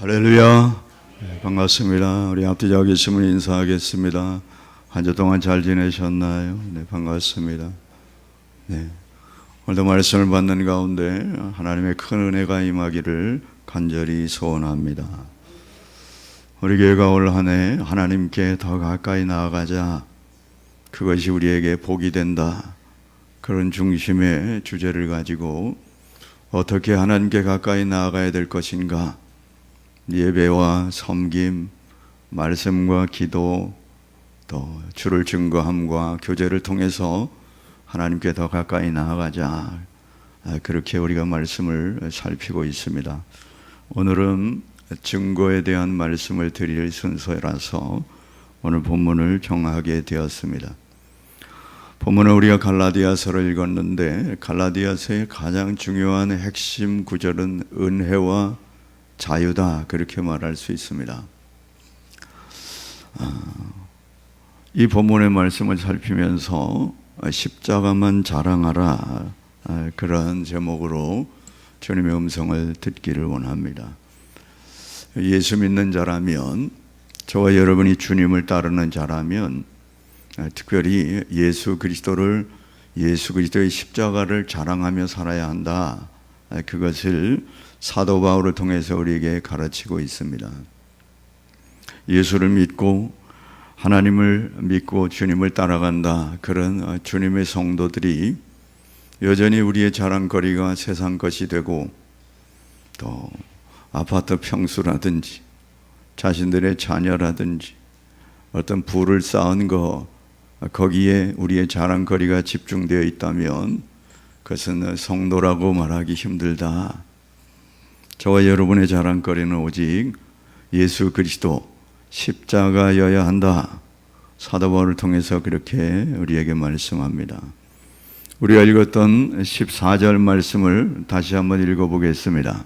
할렐루야. 네, 반갑습니다. 우리 앞뒤자 계시면 인사하겠습니다. 한 주 동안 잘 지내셨나요? 네, 반갑습니다. 네, 오늘도 말씀을 받는 가운데 하나님의 큰 은혜가 임하기를 간절히 소원합니다. 우리 교회가 올 한 해 하나님께 더 가까이 나아가자, 그것이 우리에게 복이 된다, 그런 중심의 주제를 가지고 어떻게 하나님께 가까이 나아가야 될 것인가, 예배와 섬김, 말씀과 기도, 또 주를 증거함과 교제를 통해서 하나님께 더 가까이 나아가자, 그렇게 우리가 말씀을 살피고 있습니다. 오늘은 증거에 대한 말씀을 드릴 순서라서 오늘 본문을 정하게 되었습니다. 본문은 우리가 갈라디아서를 읽었는데, 갈라디아서의 가장 중요한 핵심 구절은 은혜와 자유다, 그렇게 말할 수 있습니다. 이 본문의 말씀을 살피면서 십자가만 자랑하라, 그런 제목으로 주님의 음성을 듣기를 원합니다. 예수 믿는 자라면, 저와 여러분이 주님을 따르는 자라면 특별히 예수 그리스도의 십자가를 자랑하며 살아야 한다, 그것을 사도 바울을 통해서 우리에게 가르치고 있습니다. 예수를 믿고 하나님을 믿고 주님을 따라간다, 그런 주님의 성도들이 여전히 우리의 자랑거리가 세상 것이 되고, 또 아파트 평수라든지 자신들의 자녀라든지 어떤 부를 쌓은 거, 거기에 우리의 자랑거리가 집중되어 있다면 그것은 성도라고 말하기 힘들다. 저와 여러분의 자랑거리는 오직 예수 그리스도 십자가여야 한다, 사도 바울을 통해서 그렇게 우리에게 말씀합니다. 우리가 읽었던 14절 말씀을 다시 한번 읽어보겠습니다.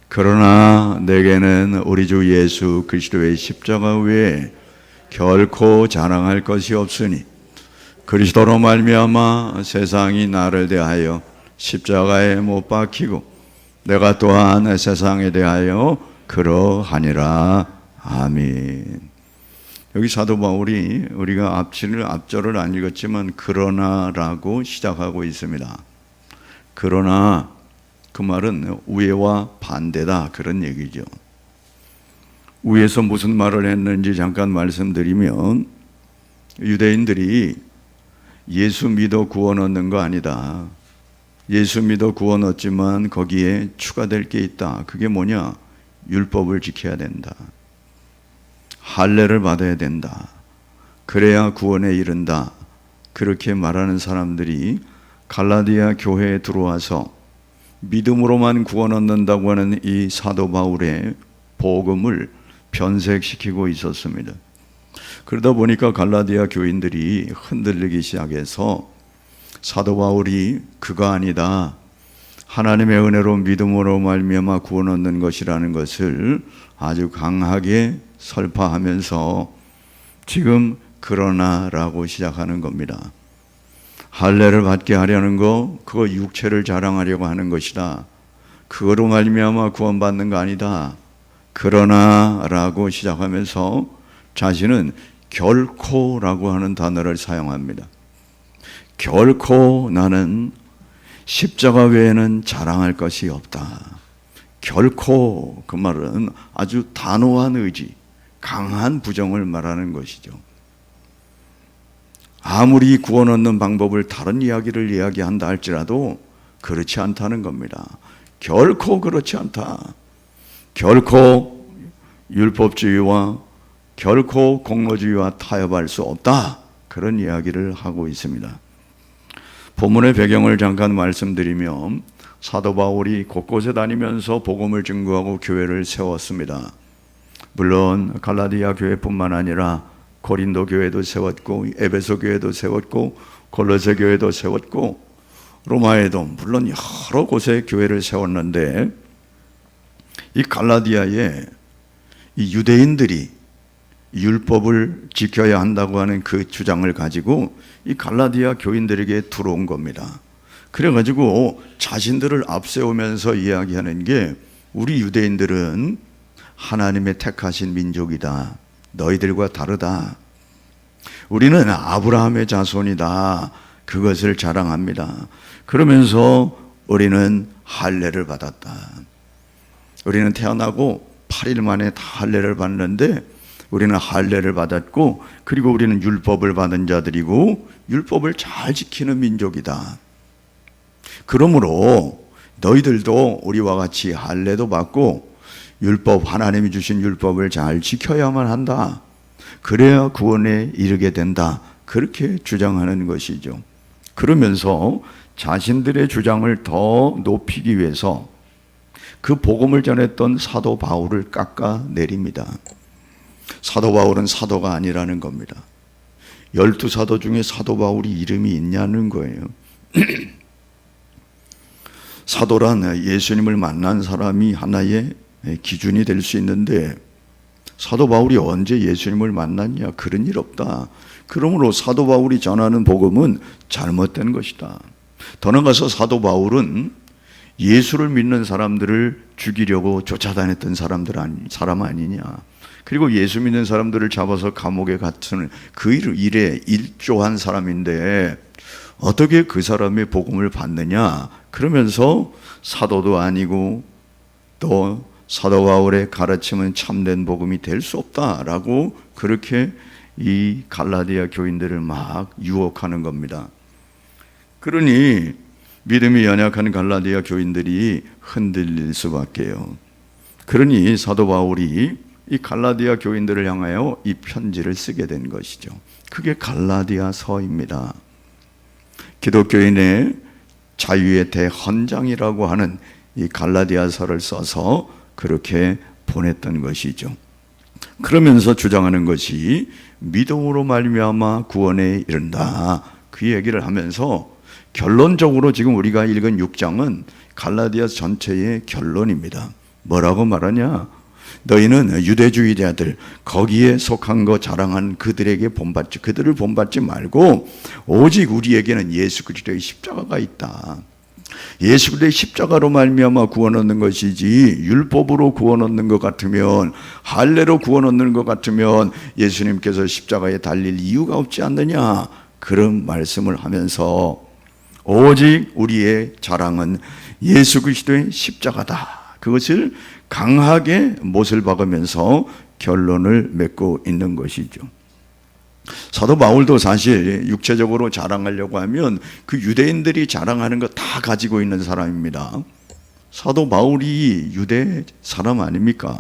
그러나 내게는 우리 주 예수 그리스도의 십자가 외에 결코 자랑할 것이 없으니 그리스도로 말미암아 세상이 나를 대하여 십자가에 못 박히고 내가 또한 세상에 대하여 그러하니라. 아멘. 여기 사도 바울이 우리가 앞절을 안 읽었지만 그러나라고 시작하고 있습니다. 그러나, 그 말은 우애와 반대다, 그런 얘기죠. 우에서 무슨 말을 했는지 잠깐 말씀드리면, 유대인들이 예수 믿어 구원 얻는 거 아니다, 예수 믿어 구원 얻지만 거기에 추가될 게 있다. 그게 뭐냐? 율법을 지켜야 된다, 할례를 받아야 된다, 그래야 구원에 이른다, 그렇게 말하는 사람들이 갈라디아 교회에 들어와서 믿음으로만 구원 얻는다고 하는 이 사도 바울의 복음을 변색시키고 있었습니다. 그러다 보니까 갈라디아 교인들이 흔들리기 시작해서 사도 바울이 그거 아니다, 하나님의 은혜로 믿음으로 말미암아 구원 얻는 것이라는 것을 아주 강하게 설파하면서 지금 그러나라고 시작하는 겁니다. 할례를 받게 하려는 거, 그거 육체를 자랑하려고 하는 것이다, 그거로 말미암아 구원받는 거 아니다, 그러나라고 시작하면서 자신은 결코라고 하는 단어를 사용합니다. 결코 나는 십자가 외에는 자랑할 것이 없다. 결코, 그 말은 아주 단호한 의지, 강한 부정을 말하는 것이죠. 아무리 구원 얻는 방법을 다른 이야기를 이야기한다 할지라도 그렇지 않다는 겁니다. 결코 그렇지 않다. 결코 율법주의와 결코 공로주의와 타협할 수 없다, 그런 이야기를 하고 있습니다. 본문의 배경을 잠깐 말씀드리면, 사도 바울이 곳곳에 다니면서 복음을 증거하고 교회를 세웠습니다. 물론 갈라디아 교회뿐만 아니라 고린도 교회도 세웠고, 에베소 교회도 세웠고, 골로새 교회도 세웠고, 로마에도 물론 여러 곳에 교회를 세웠는데, 이 갈라디아에 이 유대인들이 율법을 지켜야 한다고 하는 그 주장을 가지고 이 갈라디아 교인들에게 들어온 겁니다. 그래가지고 자신들을 앞세우면서 이야기하는 게, 우리 유대인들은 하나님의 택하신 민족이다. 너희들과 다르다. 우리는 아브라함의 자손이다. 그것을 자랑합니다. 그러면서 우리는 할례를 받았다. 우리는 태어나고 8일 만에 다 할례를 받는데 우리는 할례를 받았고, 그리고 우리는 율법을 받은 자들이고 율법을 잘 지키는 민족이다. 그러므로 너희들도 우리와 같이 할례도 받고 율법, 하나님이 주신 율법을 잘 지켜야만 한다. 그래야 구원에 이르게 된다. 그렇게 주장하는 것이죠. 그러면서 자신들의 주장을 더 높이기 위해서 그 복음을 전했던 사도 바울을 깎아내립니다. 사도 바울은 사도가 아니라는 겁니다. 12사도 중에 사도 바울이 이름이 있냐는 거예요. 사도란 예수님을 만난 사람이 하나의 기준이 될 수 있는데, 사도 바울이 언제 예수님을 만났냐? 그런 일 없다. 그러므로 사도 바울이 전하는 복음은 잘못된 것이다. 더 나아가서 사도 바울은 예수를 믿는 사람들을 죽이려고 쫓아다녔던 사람 아니냐. 그리고 예수 믿는 사람들을 잡아서 감옥에 갇히는 그 일에 일조한 사람인데 어떻게 그 사람의 복음을 받느냐. 그러면서 사도도 아니고 또 사도 바울의 가르침은 참된 복음이 될 수 없다라고 그렇게 이 갈라디아 교인들을 막 유혹하는 겁니다. 그러니 믿음이 연약한 갈라디아 교인들이 흔들릴 수밖에요. 그러니 사도 바울이 이 갈라디아 교인들을 향하여 이 편지를 쓰게 된 것이죠. 그게 갈라디아서입니다. 기독교인의 자유의 대헌장이라고 하는 이 갈라디아서를 써서 그렇게 보냈던 것이죠. 그러면서 주장하는 것이 믿음으로 말미암아 구원에 이른다. 그 얘기를 하면서 결론적으로 지금 우리가 읽은 6장은 갈라디아서 전체의 결론입니다. 뭐라고 말하냐? 너희는 유대주의자들, 거기에 속한 거 자랑한 그들을 본받지 말고 오직 우리에게는 예수 그리스도의 십자가가 있다. 예수 그리스도의 십자가로 말미암아 구원 얻는 것이지, 율법으로 구원 얻는 것 같으면, 할례로 구원 얻는 것 같으면 예수님께서 십자가에 달릴 이유가 없지 않느냐. 그런 말씀을 하면서 오직 우리의 자랑은 예수 그리스도의 십자가다. 그것을 강하게 못을 박으면서 결론을 맺고 있는 것이죠. 사도 바울도 사실 육체적으로 자랑하려고 하면 그 유대인들이 자랑하는 거 다 가지고 있는 사람입니다. 사도 바울이 유대 사람 아닙니까?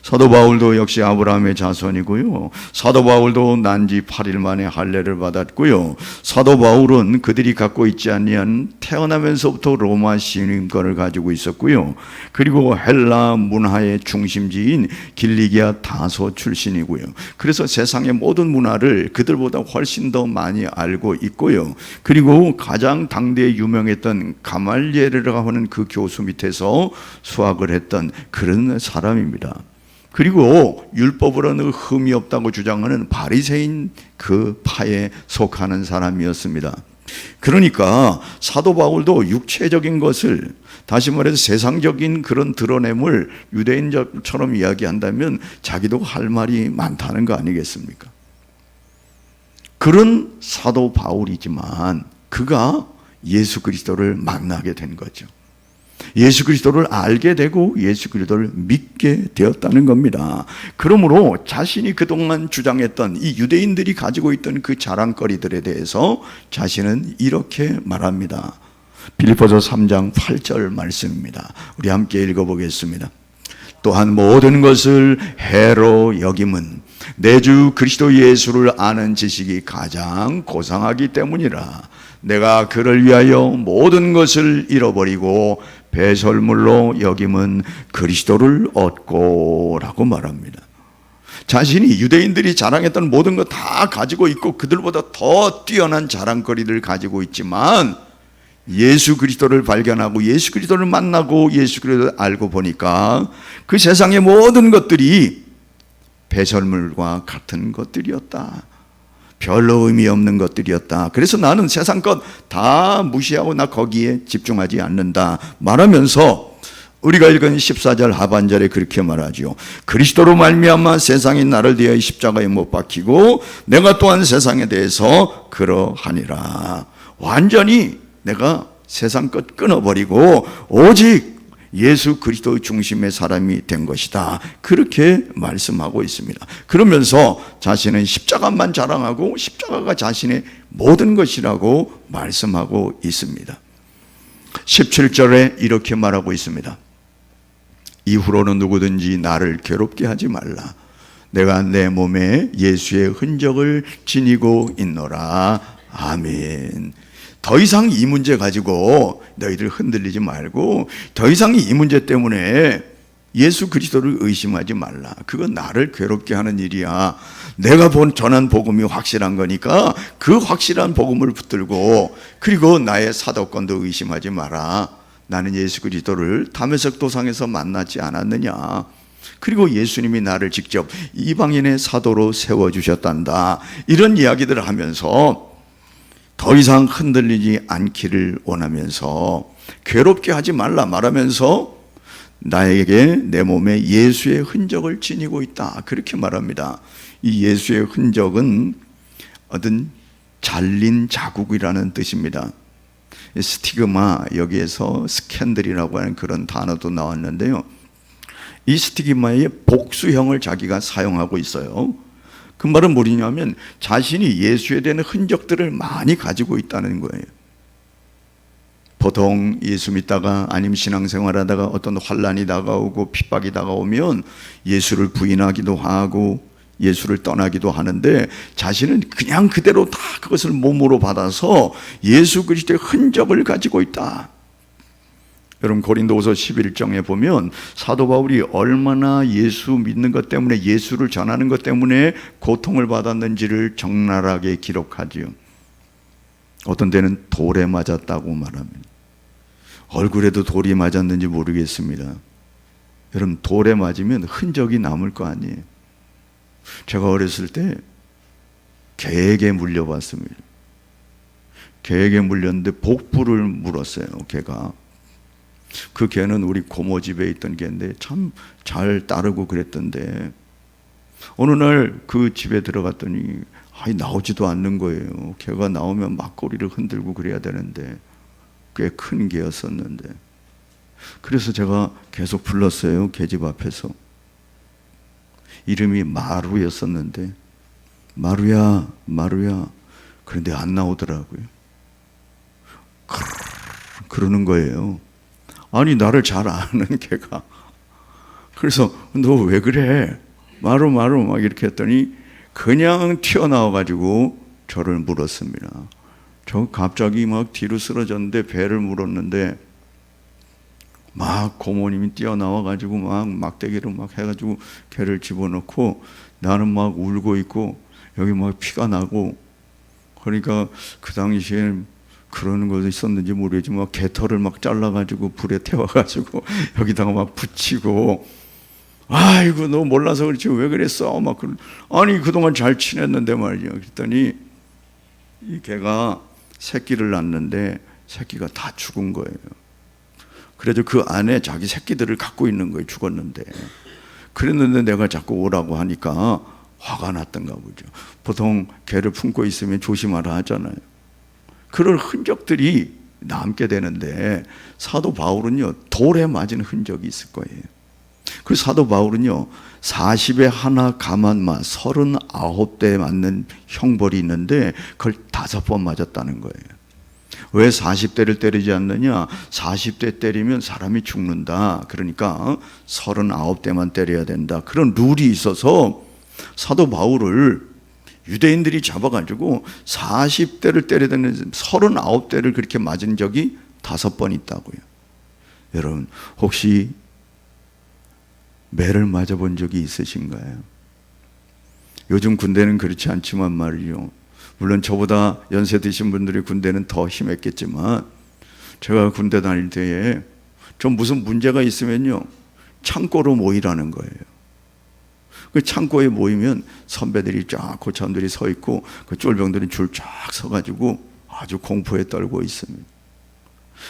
사도 바울도 역시 아브라함의 자손이고요. 사도 바울도 난지 8일 만에 할례를 받았고요. 사도 바울은 그들이 갖고 있지 아니한 태어나면서부터 로마 시민권을 가지고 있었고요. 그리고 헬라 문화의 중심지인 길리기아 다소 출신이고요. 그래서 세상의 모든 문화를 그들보다 훨씬 더 많이 알고 있고요. 그리고 가장 당대에 유명했던 가말리엘이라고 하는 그 교수 밑에서 수학을 했던 그런 사람입니다. 그리고 율법으로는 흠이 없다고 주장하는 바리새인 그 파에 속하는 사람이었습니다. 그러니까 사도 바울도 육체적인 것을, 다시 말해서 세상적인 그런 드러냄을 유대인처럼 이야기한다면 자기도 할 말이 많다는 거 아니겠습니까? 그런 사도 바울이지만 그가 예수 그리스도를 만나게 된 거죠. 예수 그리스도를 알게 되고 예수 그리스도를 믿게 되었다는 겁니다. 그러므로 자신이 그동안 주장했던 이 유대인들이 가지고 있던 그 자랑거리들에 대해서 자신은 이렇게 말합니다. 빌립보서 3장 8절 말씀입니다. 우리 함께 읽어보겠습니다. 또한 모든 것을 해로 여김은 내 주 그리스도 예수를 아는 지식이 가장 고상하기 때문이라. 내가 그를 위하여 모든 것을 잃어버리고 배설물로 여김은 그리스도를 얻고 라고 말합니다. 자신이 유대인들이 자랑했던 모든 것 다 가지고 있고 그들보다 더 뛰어난 자랑거리를 가지고 있지만 예수 그리스도를 발견하고 예수 그리스도를 만나고 예수 그리스도를 알고 보니까 그 세상의 모든 것들이 배설물과 같은 것들이었다. 별로 의미 없는 것들이었다. 그래서 나는 세상 것 다 무시하고 나 거기에 집중하지 않는다 말하면서 우리가 읽은 14절 하반절에 그렇게 말하죠. 그리스도로 말미암아 세상이 나를 대하여 십자가에 못 박히고 내가 또한 세상에 대해서 그러하니라. 완전히 내가 세상 것 끊어버리고 오직 예수 그리스도 중심의 사람이 된 것이다. 그렇게 말씀하고 있습니다. 그러면서 자신은 십자가만 자랑하고 십자가가 자신의 모든 것이라고 말씀하고 있습니다. 17절에 이렇게 말하고 있습니다. 이후로는 누구든지 나를 괴롭게 하지 말라. 내가 내 몸에 예수의 흔적을 지니고 있노라. 아멘. 더 이상 이 문제 가지고 너희들 흔들리지 말고 더 이상 이 문제 때문에 예수 그리스도를 의심하지 말라. 그건 나를 괴롭게 하는 일이야. 내가 전한 복음이 확실한 거니까 그 확실한 복음을 붙들고 그리고 나의 사도권도 의심하지 마라. 나는 예수 그리스도를 다메섹 도상에서 만나지 않았느냐. 그리고 예수님이 나를 직접 이방인의 사도로 세워주셨단다. 이런 이야기들을 하면서 더 이상 흔들리지 않기를 원하면서 괴롭게 하지 말라 말하면서 나에게 내 몸에 예수의 흔적을 지니고 있다. 그렇게 말합니다. 이 예수의 흔적은 어떤 잘린 자국이라는 뜻입니다. 스티그마, 여기에서 스캔들이라고 하는 그런 단어도 나왔는데요. 이 스티그마의 복수형을 자기가 사용하고 있어요. 그 말은 뭐냐면 자신이 예수에 대한 흔적들을 많이 가지고 있다는 거예요. 보통 예수 믿다가 아니면 신앙생활하다가 어떤 환난이 다가오고 핍박이 다가오면 예수를 부인하기도 하고 예수를 떠나기도 하는데 자신은 그냥 그대로 다 그것을 몸으로 받아서 예수 그리스도의 흔적을 가지고 있다. 여러분 고린도후서 11장에 보면 사도 바울이 얼마나 예수 믿는 것 때문에 예수를 전하는 것 때문에 고통을 받았는지를 적나라하게 기록하지요. 어떤 데는 돌에 맞았다고 말합니다. 얼굴에도 돌이 맞았는지 모르겠습니다. 여러분 돌에 맞으면 흔적이 남을 거 아니에요. 제가 어렸을 때 개에게 물려봤습니다. 개에게 물렸는데 복부를 물었어요. 개가. 그 개는 우리 고모 집에 있던 개인데 참 잘 따르고 그랬던데 어느 날 그 집에 들어갔더니 나오지도 않는 거예요. 개가 나오면 막 꼬리를 흔들고 그래야 되는데 꽤 큰 개였었는데 그래서 제가 계속 불렀어요. 개집 앞에서. 이름이 마루였었는데 마루야 마루야 그런데 안 나오더라고요. 그러는 거예요. 아니 나를 잘 아는 개가. 그래서 너 왜 그래? 마루 마루 막 이렇게 했더니 그냥 튀어나와가지고 저를 물었습니다. 저 갑자기 막 뒤로 쓰러졌는데 배를 물었는데 막 고모님이 뛰어나와가지고 막 막대기를 막 해가지고 개를 집어넣고 나는 막 울고 있고 여기 막 피가 나고 그러니까 그 당시에 그러는 것도 있었는지 모르겠지만 개털을 막 잘라가지고 불에 태워가지고 여기다가 막 붙이고 아이고 너 몰라서 그렇지 왜 그랬어? 막 아니 그동안 잘 지냈는데 말이야. 그랬더니 이 개가 새끼를 낳는데 새끼가 다 죽은 거예요. 그래서 그 안에 자기 새끼들을 갖고 있는 거예요. 죽었는데. 그랬는데 내가 자꾸 오라고 하니까 화가 났던가 보죠. 보통 개를 품고 있으면 조심하라 하잖아요. 그런 흔적들이 남게 되는데 사도 바울은요 돌에 맞은 흔적이 있을 거예요. 그 사도 바울은요 40에 하나 가만마 39대 맞는 형벌이 있는데 그걸 5번 맞았다는 거예요. 왜 40대를 때리지 않느냐? 40대 때리면 사람이 죽는다. 그러니까 39대만 때려야 된다. 그런 룰이 있어서 사도 바울을 유대인들이 잡아가지고 40대를 때려야 되는 39대를 그렇게 맞은 적이 5번 있다고요. 여러분 혹시 매를 맞아본 적이 있으신가요? 요즘 군대는 그렇지 않지만 말이죠. 물론 저보다 연세 드신 분들이 군대는 더 심했겠지만 제가 군대 다닐 때에 좀 무슨 문제가 있으면요 창고로 모이라는 거예요. 그 창고에 모이면 선배들이 쫙 고참들이 서 있고 그 쫄병들이 줄 쫙 서가지고 아주 공포에 떨고 있습니다.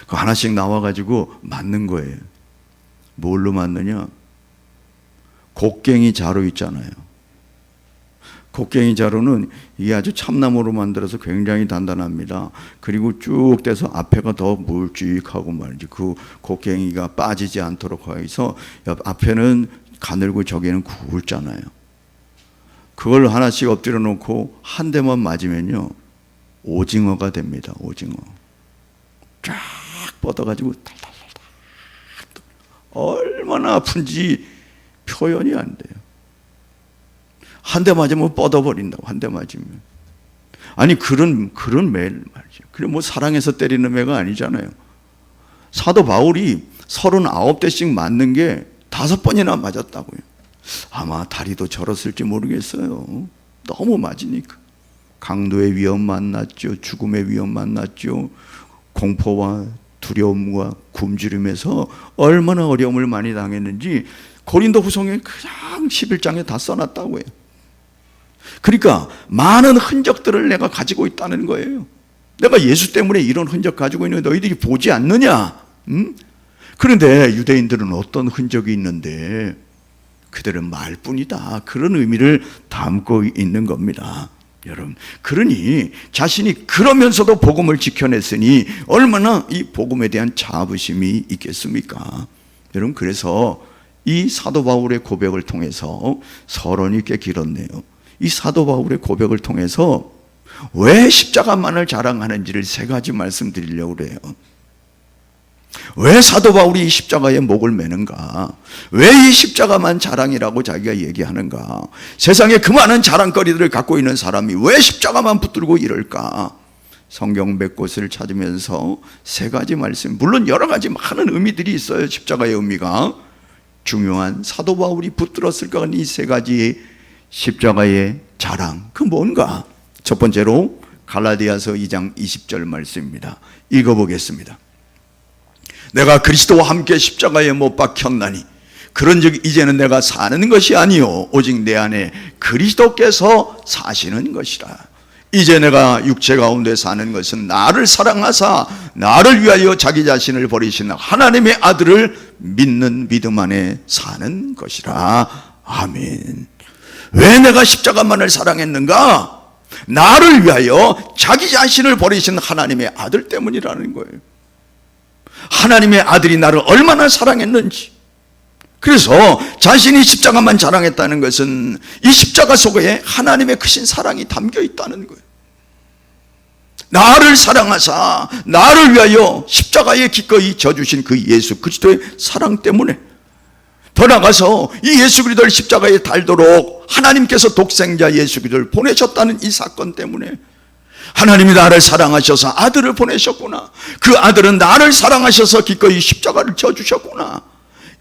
그 하나씩 나와가지고 맞는 거예요. 뭘로 만드냐? 곡괭이 자루 있잖아요. 곡괭이 자루는 이게 아주 참나무로 만들어서 굉장히 단단합니다. 그리고 쭉 떼서 앞에가 더 묵직하고 말이지. 그 곡괭이가 빠지지 않도록 해서 앞에는 가늘고 저기는 굵잖아요. 그걸 하나씩 엎드려 놓고 한 대만 맞으면요, 오징어가 됩니다. 오징어. 쫙 뻗어가지고 달달달달. 얼마나 아픈지 표현이 안 돼요. 한 대 맞으면 뻗어버린다고. 한 대 맞으면. 아니 그런 매일 말이죠. 그래 뭐 사랑해서 때리는 애가 아니잖아요. 사도 바울이 39대씩 맞는 게 5번이나 맞았다고요. 아마 다리도 저렸을지 모르겠어요. 너무 맞으니까. 강도의 위험 만났죠. 죽음의 위험 만났죠. 공포와 두려움과 굶주림에서 얼마나 어려움을 많이 당했는지 고린도 후서에 그냥 11장에 다 써놨다고요. 그러니까 많은 흔적들을 내가 가지고 있다는 거예요. 내가 예수 때문에 이런 흔적 가지고 있는 너희들이 보지 않느냐? 그런데 유대인들은 어떤 흔적이 있는데 그들은 말뿐이다. 그런 의미를 담고 있는 겁니다. 여러분, 그러니 자신이 그러면서도 복음을 지켜냈으니 얼마나 이 복음에 대한 자부심이 있겠습니까? 여러분, 그래서 이 사도 바울의 고백을 통해서 서론이 꽤 길었네요. 이 사도 바울의 고백을 통해서 왜 십자가만을 자랑하는지를 3가지 말씀드리려고 그래요. 왜 사도 바울이 이 십자가에 목을 매는가? 왜 이 십자가만 자랑이라고 자기가 얘기하는가? 세상에 그 많은 자랑거리들을 갖고 있는 사람이 왜 십자가만 붙들고 이럴까? 성경 몇 곳을 찾으면서 3가지 말씀, 물론 여러 가지 많은 의미들이 있어요. 십자가의 의미가. 중요한 사도 바울이 붙들었을 것 같은 이 3가지 십자가의 자랑, 그 뭔가? 첫 번째로 갈라디아서 2장 20절 말씀입니다. 읽어보겠습니다. 내가 그리스도와 함께 십자가에 못 박혔나니 그런즉 이제는 내가 사는 것이 아니요 오직 내 안에 그리스도께서 사시는 것이라. 이제 내가 육체 가운데 사는 것은 나를 사랑하사 나를 위하여 자기 자신을 버리신 하나님의 아들을 믿는 믿음 안에 사는 것이라. 아멘. 왜 내가 십자가만을 사랑했는가? 나를 위하여 자기 자신을 버리신 하나님의 아들 때문이라는 거예요. 하나님의 아들이 나를 얼마나 사랑했는지. 그래서 자신이 십자가만 자랑했다는 것은 이 십자가 속에 하나님의 크신 사랑이 담겨 있다는 거예요. 나를 사랑하사 나를 위하여 십자가에 기꺼이 져주신 그 예수 그리스도의 사랑 때문에, 더 나아가서 이 예수 그리스도를 십자가에 달도록 하나님께서 독생자 예수 그리스도를 보내셨다는 이 사건 때문에, 하나님이 나를 사랑하셔서 아들을 보내셨구나, 그 아들은 나를 사랑하셔서 기꺼이 십자가를 져주셨구나,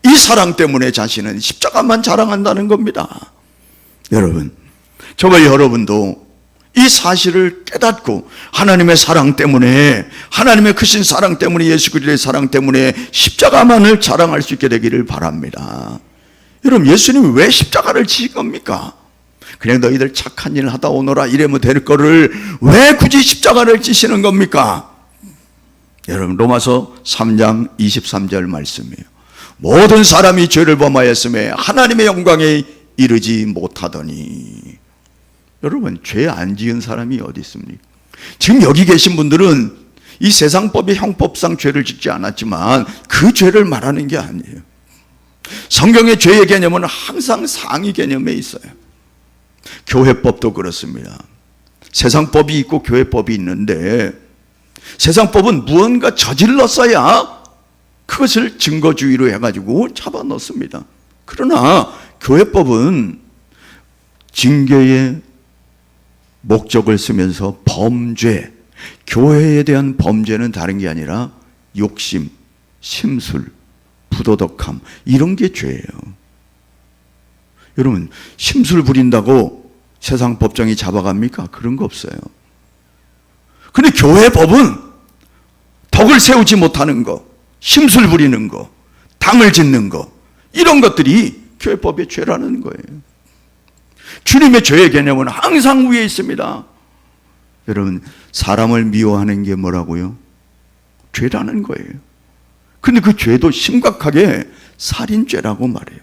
이 사랑 때문에 자신은 십자가만 자랑한다는 겁니다. 여러분, 저와 여러분도 이 사실을 깨닫고 하나님의 사랑 때문에, 하나님의 크신 사랑 때문에, 예수 그리스도의 사랑 때문에 십자가만을 자랑할 수 있게 되기를 바랍니다. 여러분, 예수님이 왜 십자가를 지신 겁니까? 그냥 너희들 착한 일 하다 오너라 이러면 될 거를 왜 굳이 십자가를 지시는 겁니까? 여러분, 로마서 3장 23절 말씀이에요. 모든 사람이 죄를 범하였음에 하나님의 영광에 이르지 못하더니. 여러분, 죄 안 지은 사람이 어디 있습니까? 지금 여기 계신 분들은 이 세상법의 형법상 죄를 짓지 않았지만 그 죄를 말하는 게 아니에요. 성경의 죄의 개념은 항상 상위 개념에 있어요. 교회법도 그렇습니다. 세상법이 있고 교회법이 있는데, 세상법은 무언가 저질렀어야 그것을 증거주의로 해가지고 잡아넣습니다. 그러나 교회법은 징계의 목적을 쓰면서 범죄, 교회에 대한 범죄는 다른 게 아니라 욕심, 심술, 부도덕함, 이런 게 죄예요. 여러분, 심술 부린다고 세상 법정이 잡아갑니까? 그런 거 없어요. 근데 교회 법은 덕을 세우지 못하는 거, 심술 부리는 거, 당을 짓는 거, 이런 것들이 교회법의 죄라는 거예요. 주님의 죄의 개념은 항상 위에 있습니다. 여러분, 사람을 미워하는 게 뭐라고요? 죄라는 거예요. 근데 그 죄도 심각하게 살인죄라고 말해요.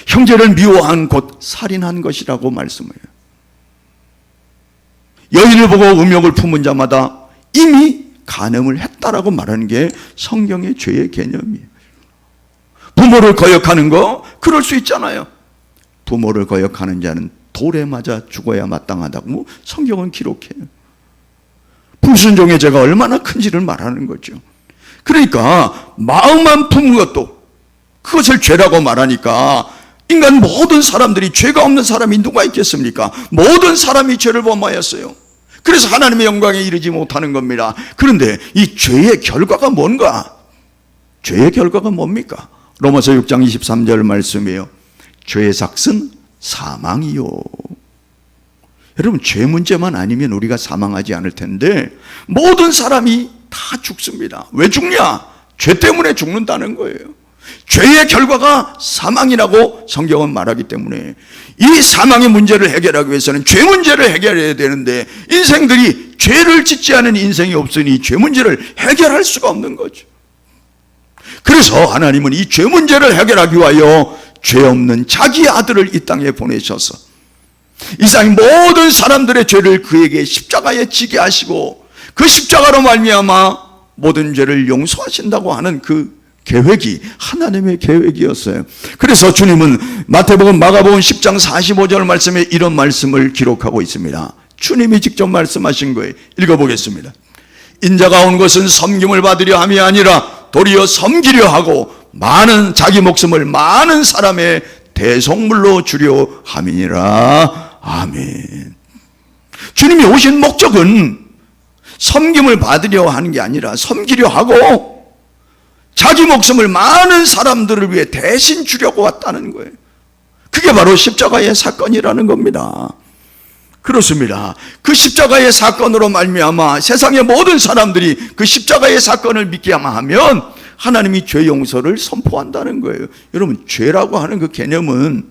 형제를 미워한 곧 살인한 것이라고 말씀해요. 여인을 보고 음욕을 품은 자마다 이미 간음을 했다라고 말하는 게 성경의 죄의 개념이에요. 부모를 거역하는 거 그럴 수 있잖아요. 부모를 거역하는 자는 돌에 맞아 죽어야 마땅하다고 성경은 기록해요. 불순종의 죄가 얼마나 큰지를 말하는 거죠. 그러니까 마음만 품은 것도 그것을 죄라고 말하니까 인간 모든 사람들이 죄가 없는 사람이 누가 있겠습니까? 모든 사람이 죄를 범하였어요. 그래서 하나님의 영광에 이르지 못하는 겁니다. 그런데 이 죄의 결과가 뭔가? 죄의 결과가 뭡니까? 로마서 6장 23절 말씀이에요. 죄의 삭은 사망이요. 여러분, 죄 문제만 아니면 우리가 사망하지 않을 텐데 모든 사람이 다 죽습니다. 왜 죽냐? 죄 때문에 죽는다는 거예요. 죄의 결과가 사망이라고 성경은 말하기 때문에 이 사망의 문제를 해결하기 위해서는 죄 문제를 해결해야 되는데 인생들이 죄를 짓지 않은 인생이 없으니 죄 문제를 해결할 수가 없는 거죠. 그래서 하나님은 이 죄 문제를 해결하기 위하여 죄 없는 자기의 아들을 이 땅에 보내셔서 이 세상의 모든 사람들의 죄를 그에게 십자가에 지게 하시고 그 십자가로 말미암아 모든 죄를 용서하신다고 하는 그 계획이 하나님의 계획이었어요. 그래서 주님은 마태복음, 마가복음 10장 45절 말씀에 이런 말씀을 기록하고 있습니다. 주님이 직접 말씀하신 거예요. 읽어보겠습니다. 인자가 온 것은 섬김을 받으려 함이 아니라 도리어 섬기려 하고 많은 자기 목숨을 많은 사람의 대속물로 주려 함이니라. 아멘. 주님이 오신 목적은 섬김을 받으려 하는 게 아니라 섬기려 하고 자기 목숨을 많은 사람들을 위해 대신 주려고 왔다는 거예요. 그게 바로 십자가의 사건이라는 겁니다. 그렇습니다. 그 십자가의 사건으로 말미암아 세상의 모든 사람들이 그 십자가의 사건을 믿게만 하면 하나님이 죄 용서를 선포한다는 거예요. 여러분, 죄라고 하는 그 개념은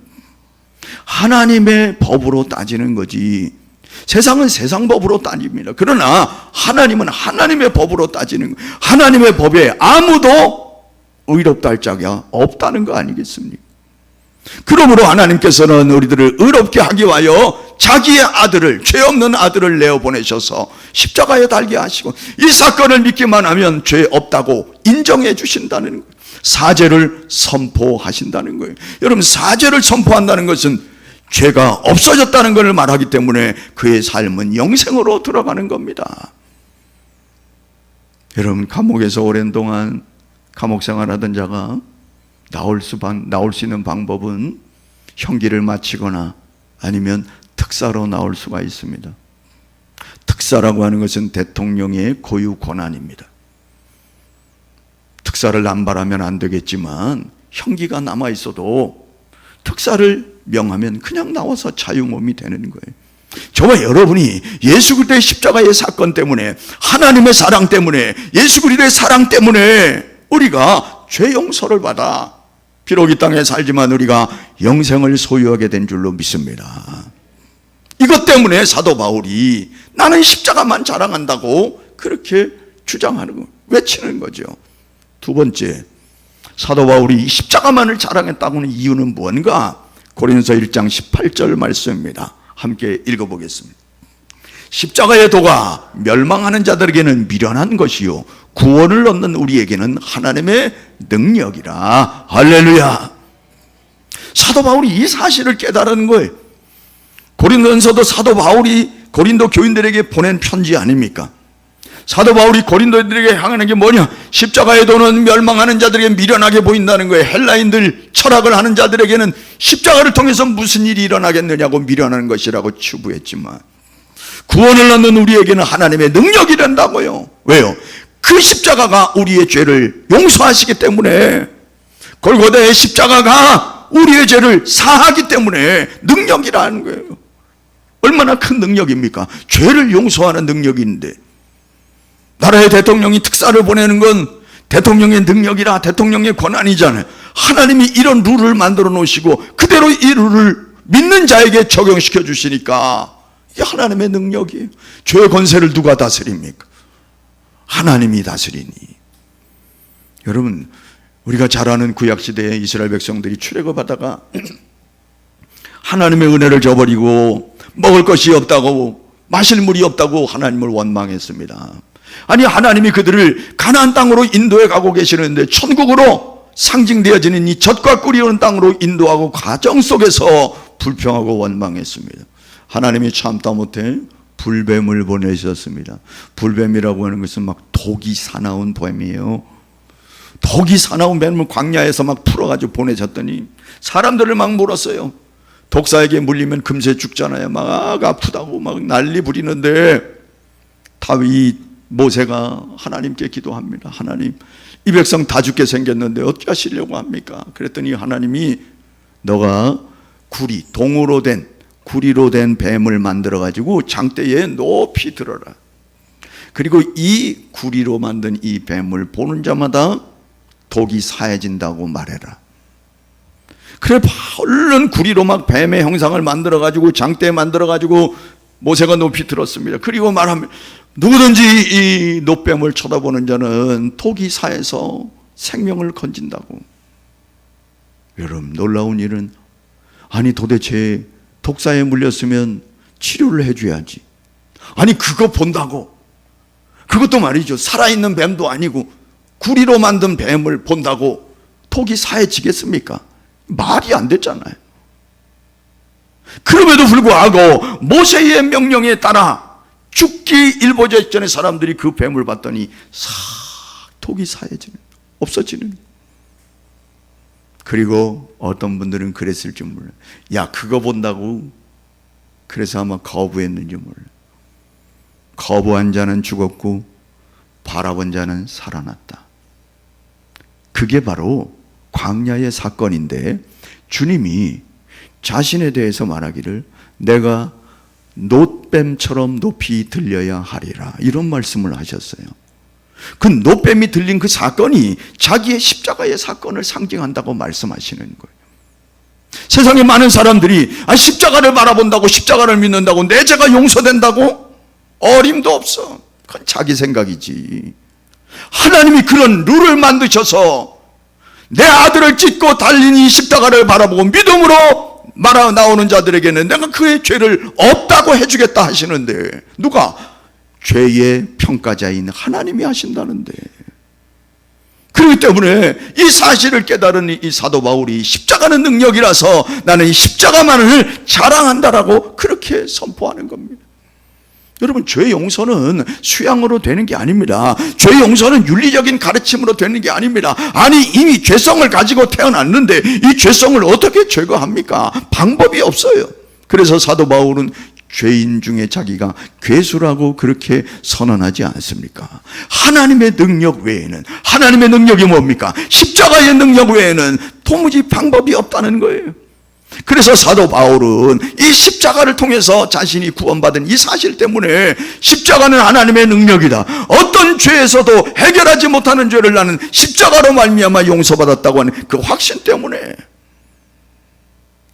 하나님의 법으로 따지는 거지 세상은 세상 법으로 따집니다. 그러나 하나님은 하나님의 법으로 따지는 거예요. 하나님의 법에 아무도 의롭다 할 자가 없다는 거 아니겠습니까? 그러므로 하나님께서는 우리들을 의롭게 하기 위하여 자기의 아들을, 죄 없는 아들을 내어보내셔서 십자가에 달게 하시고 이 사건을 믿기만 하면 죄 없다고 인정해 주신다는 거예요. 사죄를 선포하신다는 거예요. 여러분, 사죄를 선포한다는 것은 죄가 없어졌다는 것을 말하기 때문에 그의 삶은 영생으로 들어가는 겁니다. 여러분, 감옥에서 오랜 동안 감옥 생활하던 자가 나올 수 있는 방법은 형기를 마치거나 아니면 특사로 나올 수가 있습니다. 특사라고 하는 것은 대통령의 고유 권한입니다. 특사를 남발하면 안 되겠지만 형기가 남아 있어도 특사를 명하면 그냥 나와서 자유몸이 되는 거예요. 저와 여러분이 예수 그리스도의 십자가의 사건 때문에, 하나님의 사랑 때문에, 예수 그리스도의 사랑 때문에 우리가 죄 용서를 받아 비록 이 땅에 살지만 우리가 영생을 소유하게 된 줄로 믿습니다. 이것 때문에 사도 바울이 나는 십자가만 자랑한다고 그렇게 주장하는 거, 외치는 거죠. 두 번째, 사도 바울이 십자가만을 자랑했다고는 이유는 뭔가? 고린도서 1장 18절 말씀입니다. 함께 읽어보겠습니다. 십자가의 도가 멸망하는 자들에게는 미련한 것이요 구원을 얻는 우리에게는 하나님의 능력이라. 할렐루야. 사도 바울이 이 사실을 깨달은 거예요. 고린도전서도 사도 바울이 고린도 교인들에게 보낸 편지 아닙니까? 사도 바울이 고린도인들에게 향하는 게 뭐냐? 십자가의 도는 멸망하는 자들에게 미련하게 보인다는 거예요. 헬라인들, 철학을 하는 자들에게는 십자가를 통해서 무슨 일이 일어나겠느냐고 미련한 것이라고 추구했지만 구원을 얻는 우리에게는 하나님의 능력이 된다고요. 왜요? 그 십자가가 우리의 죄를 용서하시기 때문에, 골고다의 십자가가 우리의 죄를 사하기 때문에 능력이라는 거예요. 얼마나 큰 능력입니까? 죄를 용서하는 능력이 있는데, 나라의 대통령이 특사를 보내는 건 대통령의 능력이라 대통령의 권한이잖아요. 하나님이 이런 룰을 만들어 놓으시고 그대로 이 룰을 믿는 자에게 적용시켜 주시니까 이게 하나님의 능력이에요. 죄의 권세를 누가 다스립니까? 하나님이 다스리니. 여러분, 우리가 잘 아는 구약시대에 이스라엘 백성들이 출애굽하다가 하나님의 은혜를 저버리고 먹을 것이 없다고, 마실 물이 없다고 하나님을 원망했습니다. 아니, 하나님이 그들을 가나안 땅으로 인도해 가고 계시는데, 천국으로 상징되어지는 이 젖과 꿀이 오는 땅으로 인도하고 과정 속에서 불평하고 원망했습니다. 하나님이 참다 못해 불뱀을 보내셨습니다. 불뱀이라고 하는 것은 막 독이 사나운 뱀이에요. 독이 사나운 뱀을 광야에서 막 풀어가지고 보내셨더니 사람들을 막 물었어요. 독사에게 물리면 금세 죽잖아요. 막 아프다고 막 난리 부리는데, 다윗, 모세가 하나님께 기도합니다. 하나님, 이 백성 다 죽게 생겼는데 어떻게 하시려고 합니까? 그랬더니 하나님이 너가 구리로 된 뱀을 만들어 가지고 장대에 높이 들어라. 그리고 이 구리로 만든 이 뱀을 보는 자마다 독이 사해진다고 말해라. 그래, 얼른 구리로 막 뱀의 형상을 만들어 가지고 장대에 만들어 가지고 모세가 높이 들었습니다. 그리고 말하면 누구든지 이 노뱀을 쳐다보는 자는 독이 사해서 생명을 건진다고. 여러분, 놀라운 일은, 아니 도대체 독사에 물렸으면 치료를 해줘야지. 아니 그거 본다고, 그것도 말이죠, 살아있는 뱀도 아니고 구리로 만든 뱀을 본다고 독이 사해지겠습니까? 말이 안 됐잖아요. 그럼에도 불구하고 모세의 명령에 따라 죽기 일보 직전에 사람들이 그 뱀을 봤더니 싹 독이 사해지는, 없어지는. 그리고 어떤 분들은 그랬을지 몰라요. 야, 그거 본다고 그래서 아마 거부했는지 몰라요. 거부한 자는 죽었고 바라본 자는 살아났다. 그게 바로 광야의 사건인데, 주님이 자신에 대해서 말하기를 내가 놋뱀처럼 높이 들려야 하리라, 이런 말씀을 하셨어요. 그 놋뱀이 들린 그 사건이 자기의 십자가의 사건을 상징한다고 말씀하시는 거예요. 세상에 많은 사람들이 십자가를 바라본다고, 십자가를 믿는다고 내 죄가 용서된다고? 어림도 없어. 그건 자기 생각이지. 하나님이 그런 룰을 만드셔서 내 아들을 찢고 달린 이 십자가를 바라보고 믿음으로 나오는 자들에게는 내가 그의 죄를 없다고 해주겠다 하시는데, 누가? 죄의 평가자인 하나님이 하신다는데. 그렇기 때문에 이 사실을 깨달은 이 사도 바울이 십자가는 능력이라서 나는 이 십자가만을 자랑한다라고 그렇게 선포하는 겁니다. 여러분, 죄 용서는 수양으로 되는 게 아닙니다. 죄 용서는 윤리적인 가르침으로 되는 게 아닙니다. 아니, 이미 죄성을 가지고 태어났는데 이 죄성을 어떻게 제거합니까? 방법이 없어요. 그래서 사도 바울은 죄인 중에 자기가 괴수라고 그렇게 선언하지 않습니까? 하나님의 능력 외에는, 하나님의 능력이 뭡니까? 십자가의 능력 외에는 도무지 방법이 없다는 거예요. 그래서 사도 바울은 이 십자가를 통해서 자신이 구원받은 이 사실 때문에 십자가는 하나님의 능력이다, 어떤 죄에서도 해결하지 못하는 죄를 나는 십자가로 말미암아 용서받았다고 하는 그 확신 때문에,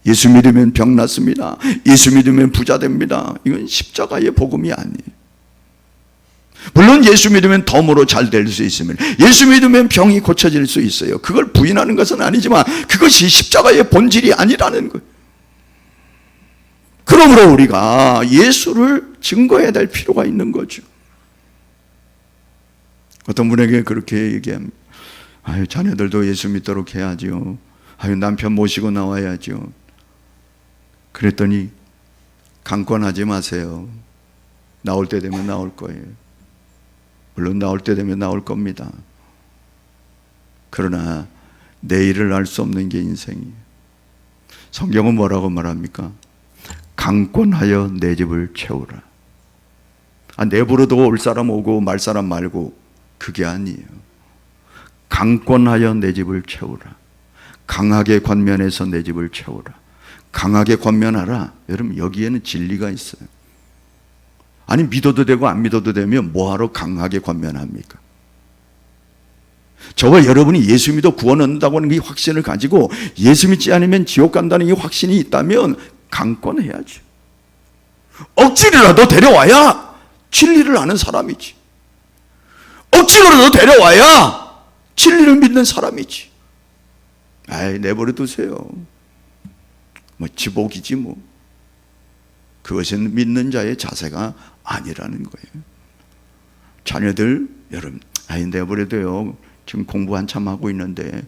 예수 믿으면 병 낫습니다, 예수 믿으면 부자 됩니다, 이건 십자가의 복음이 아니에요. 물론 예수 믿으면 덤으로 잘 될 수 있으면, 예수 믿으면 병이 고쳐질 수 있어요. 그걸 부인하는 것은 아니지만 그것이 십자가의 본질이 아니라는 거예요. 그러므로 우리가 예수를 증거해야 될 필요가 있는 거죠. 어떤 분에게 그렇게 얘기합니다. 아유, 자녀들도 예수 믿도록 해야죠. 아유, 남편 모시고 나와야죠. 그랬더니 강권하지 마세요. 나올 때 되면 나올 거예요. 물론 나올 때 되면 나올 겁니다. 그러나 내일을 알 수 없는 게 인생이에요. 성경은 뭐라고 말합니까? 강권하여 내 집을 채우라. 내부로도 올 사람 오고 말 사람 말고, 그게 아니에요. 강권하여 내 집을 채우라. 강하게 권면해서 내 집을 채우라. 강하게 권면하라. 여러분, 여기에는 진리가 있어요. 아니, 믿어도 되고 안 믿어도 되면 뭐하러 강하게 권면합니까? 저와 여러분이 예수 믿어 구원 얻는다고 하는 이 확신을 가지고 예수 믿지 않으면 지옥 간다는 이 확신이 있다면 강권해야지. 억지로라도 데려와야 진리를 아는 사람이지. 억지로라도 데려와야 진리를 믿는 사람이지. 아이, 내버려 두세요. 뭐 지복이지 뭐. 그것은 믿는 자의 자세가 아니라는 거예요. 자녀들, 여러분, 아이, 내버려둬요. 지금 공부 한참 하고 있는데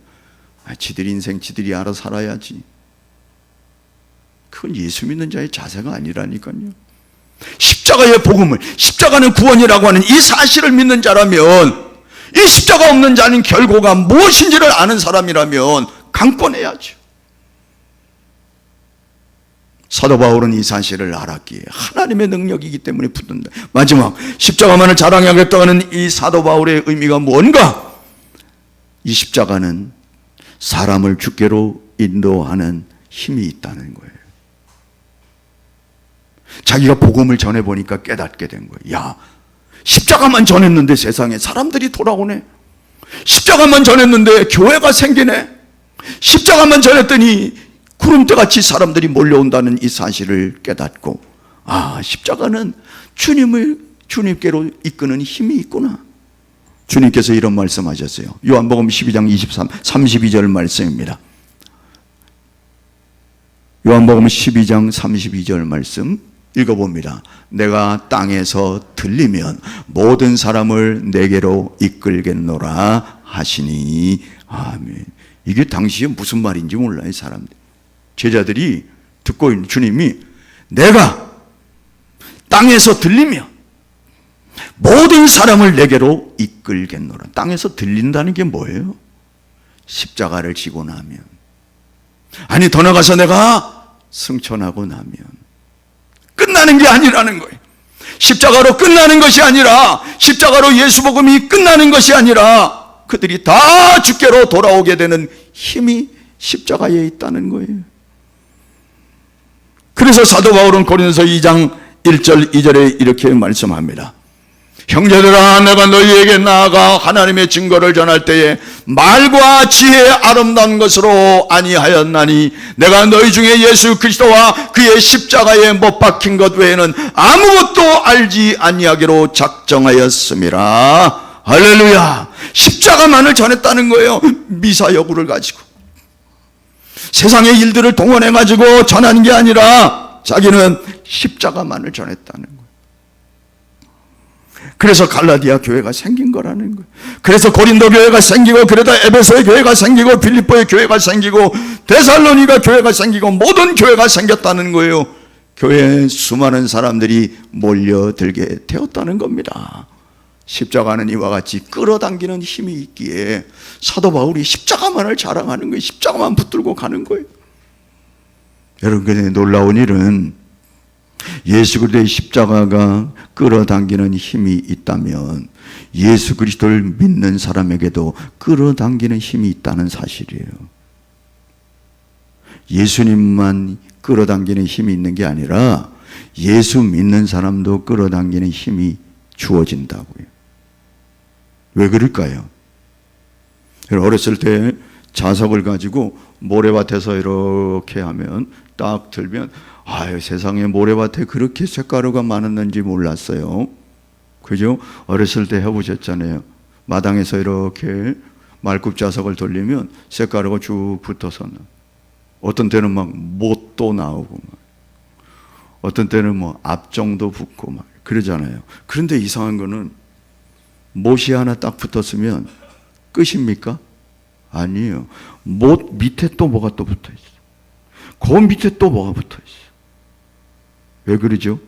지들 인생 지들이 알아 살아야지. 그건 예수 믿는 자의 자세가 아니라니까요. 십자가의 복음을, 십자가는 구원이라고 하는 이 사실을 믿는 자라면, 이 십자가 없는 자는 결과가 무엇인지를 아는 사람이라면 강권해야죠. 사도 바울은 이 사실을 알았기에 하나님의 능력이기 때문에 붙는다. 마지막, 십자가만을 자랑하겠다는 이 사도 바울의 의미가 뭔가? 이 십자가는 사람을 주께로 인도하는 힘이 있다는 거예요. 자기가 복음을 전해보니까 깨닫게 된 거예요. 야, 십자가만 전했는데 세상에 사람들이 돌아오네. 십자가만 전했는데 교회가 생기네. 십자가만 전했더니 구름대같이 사람들이 몰려온다는 이 사실을 깨닫고, 아, 십자가는 주님께로 이끄는 힘이 있구나. 주님께서 이런 말씀하셨어요. 요한복음 12장 32절 말씀입니다. 요한복음 12장 32절 말씀 읽어봅니다. 내가 땅에서 들리면 모든 사람을 내게로 이끌겠노라 하시니. 아멘. 이게 당시에 무슨 말인지 몰라요, 사람들. 제자들이 듣고 있는 주님이 내가 땅에서 들리면 모든 사람을 내게로 이끌겠노라. 땅에서 들린다는 게 뭐예요? 십자가를 지고 나면, 아니 더 나가서 내가 승천하고 나면 끝나는 게 아니라는 거예요. 십자가로 끝나는 것이 아니라, 십자가로 예수 복음이 끝나는 것이 아니라 그들이 다 주께로 돌아오게 되는 힘이 십자가에 있다는 거예요. 그래서 사도 바울은 고린도서 2장 1절 2절에 이렇게 말씀합니다. 형제들아, 내가 너희에게 나아가 하나님의 증거를 전할 때에 말과 지혜의 아름다운 것으로 아니하였나니 내가 너희 중에 예수 그리스도와 그의 십자가에 못 박힌 것 외에는 아무것도 알지 아니하기로 작정하였음이라. 할렐루야. 십자가만을 전했다는 거예요. 미사여구를 가지고 세상의 일들을 동원해가지고 전하는 게 아니라 자기는 십자가만을 전했다는 거예요. 그래서 갈라디아 교회가 생긴 거라는 거예요. 그래서 고린도 교회가 생기고, 그러다 에베소의 교회가 생기고, 빌립보의 교회가 생기고, 데살로니가 교회가 생기고, 모든 교회가 생겼다는 거예요. 교회에 수많은 사람들이 몰려들게 되었다는 겁니다. 십자가는 이와 같이 끌어당기는 힘이 있기에 사도 바울이 십자가만을 자랑하는 거예요. 십자가만 붙들고 가는 거예요. 여러분, 근데 놀라운 일은 예수 그리스도의 십자가가 끌어당기는 힘이 있다면 예수 그리스도를 믿는 사람에게도 끌어당기는 힘이 있다는 사실이에요. 예수님만 끌어당기는 힘이 있는 게 아니라 예수 믿는 사람도 끌어당기는 힘이 주어진다고요. 왜 그럴까요? 어렸을 때 자석을 가지고 모래밭에서 이렇게 하면 딱 들면, 아유, 세상에 모래밭에 그렇게 쇳가루가 많았는지 몰랐어요. 그죠? 어렸을 때 해보셨잖아요. 마당에서 이렇게 말굽 자석을 돌리면 쇳가루가 쭉 붙어서, 어떤 때는 막 못도 나오고, 막 어떤 때는 뭐 압정도 붙고 막 그러잖아요. 그런데 이상한 거는 못이 하나 딱 붙었으면 끝입니까? 아니에요. 못 밑에 또 뭐가 또 붙어 있어요. 그 밑에 또 뭐가 붙어 있어요. 왜 그러죠?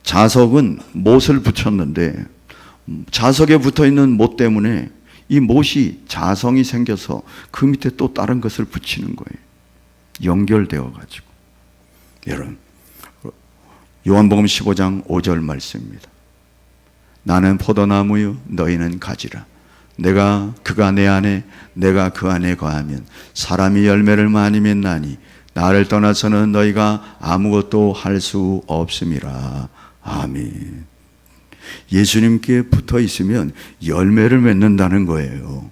자석은 못을 붙였는데 자석에 붙어 있는 못 때문에 이 못이 자성이 생겨서 그 밑에 또 다른 것을 붙이는 거예요. 연결되어 가지고. 여러분, 요한복음 15장 5절 말씀입니다. 나는 포도나무요 너희는 가지라. 내가 그가 내 안에 내가 그 안에 거하면 사람이 열매를 많이 맺나니 나를 떠나서는 너희가 아무것도 할 수 없음이라. 아멘. 예수님께 붙어 있으면 열매를 맺는다는 거예요.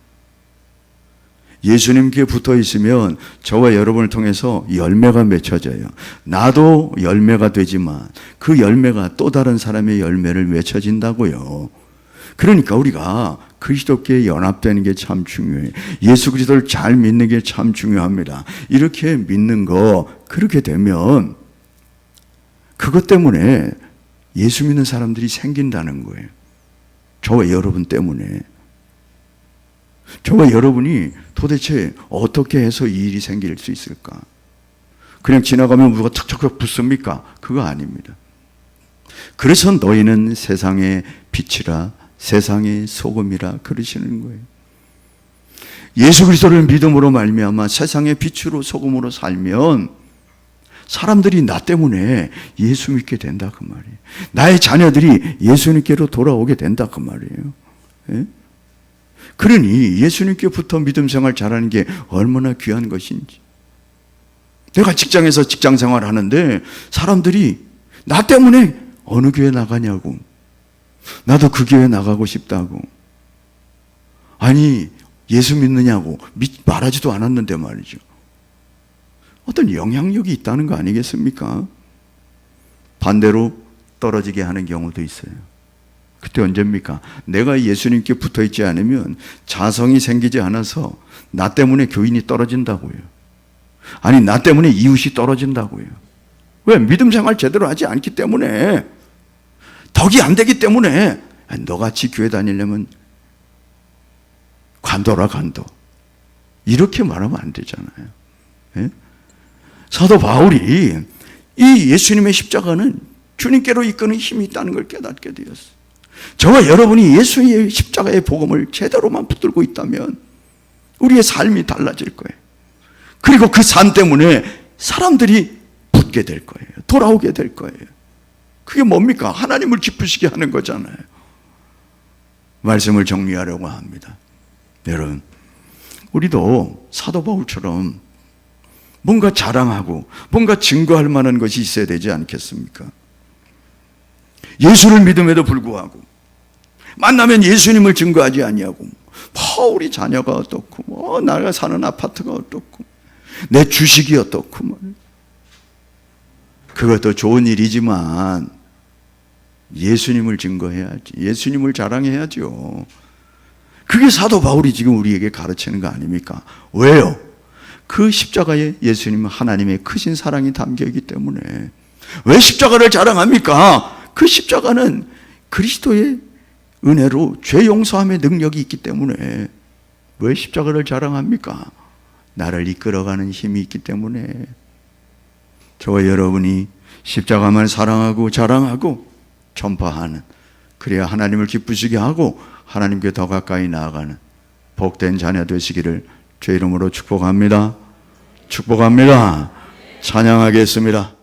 예수님께 붙어 있으면 저와 여러분을 통해서 열매가 맺혀져요. 나도 열매가 되지만 그 열매가 또 다른 사람의 열매를 맺혀진다고요. 그러니까 우리가 그리스도께 연합되는 게 참 중요해요. 예수 그리스도를 잘 믿는 게 참 중요합니다. 이렇게 믿는 거, 그렇게 되면 그것 때문에 예수 믿는 사람들이 생긴다는 거예요. 저와 여러분 때문에. 저와 여러분이 도대체 어떻게 해서 이 일이 생길 수 있을까? 그냥 지나가면 누가 척척 붙습니까? 그거 아닙니다. 그래서 너희는 세상의 빛이라, 세상의 소금이라 그러시는 거예요. 예수 그리스도를 믿음으로 말미암아 세상의 빛으로 소금으로 살면 사람들이 나 때문에 예수 믿게 된다 그 말이에요. 나의 자녀들이 예수님께로 돌아오게 된다 그 말이에요. 예? 그러니 예수님께부터 믿음 생활 잘하는 게 얼마나 귀한 것인지. 내가 직장에서 직장 생활 하는데 사람들이 나 때문에 어느 교회 나가냐고, 나도 그 교회 나가고 싶다고, 아니 예수 믿느냐고 말하지도 않았는데 말이죠. 어떤 영향력이 있다는 거 아니겠습니까? 반대로 떨어지게 하는 경우도 있어요. 그때 언제입니까? 내가 예수님께 붙어 있지 않으면 자성이 생기지 않아서 나 때문에 교인이 떨어진다고요. 아니 나 때문에 이웃이 떨어진다고요. 왜? 믿음 생활 제대로 하지 않기 때문에, 덕이 안 되기 때문에. 너같이 교회 다니려면 관도라 관도, 이렇게 말하면 안 되잖아요. 예? 사도 바울이 이 예수님의 십자가는 주님께로 이끄는 힘이 있다는 걸 깨닫게 되었어요. 저와 여러분이 예수의 십자가의 복음을 제대로만 붙들고 있다면 우리의 삶이 달라질 거예요. 그리고 그 삶 때문에 사람들이 붙게 될 거예요. 돌아오게 될 거예요. 그게 뭡니까? 하나님을 기쁘시게 하는 거잖아요. 말씀을 정리하려고 합니다. 여러분, 우리도 사도 바울처럼 뭔가 자랑하고 뭔가 증거할 만한 것이 있어야 되지 않겠습니까? 예수를 믿음에도 불구하고 만나면 예수님을 증거하지 아니하고, 우리 자녀가 어떻고, 내가 사는 아파트가 어떻고, 내 주식이 어떻고, 그것도 좋은 일이지만 예수님을 증거해야지, 예수님을 자랑해야죠. 그게 사도 바울이 지금 우리에게 가르치는 거 아닙니까? 왜요? 그 십자가에 예수님은 하나님의 크신 사랑이 담겨있기 때문에. 왜 십자가를 자랑합니까? 그 십자가는 그리스도의 은혜로 죄 용서함의 능력이 있기 때문에. 왜 십자가를 자랑합니까? 나를 이끌어가는 힘이 있기 때문에. 저와 여러분이 십자가만 사랑하고 자랑하고 전파하는, 그래야 하나님을 기쁘시게 하고 하나님께 더 가까이 나아가는 복된 자녀 되시기를 주의 이름으로 축복합니다. 축복합니다. 찬양하겠습니다.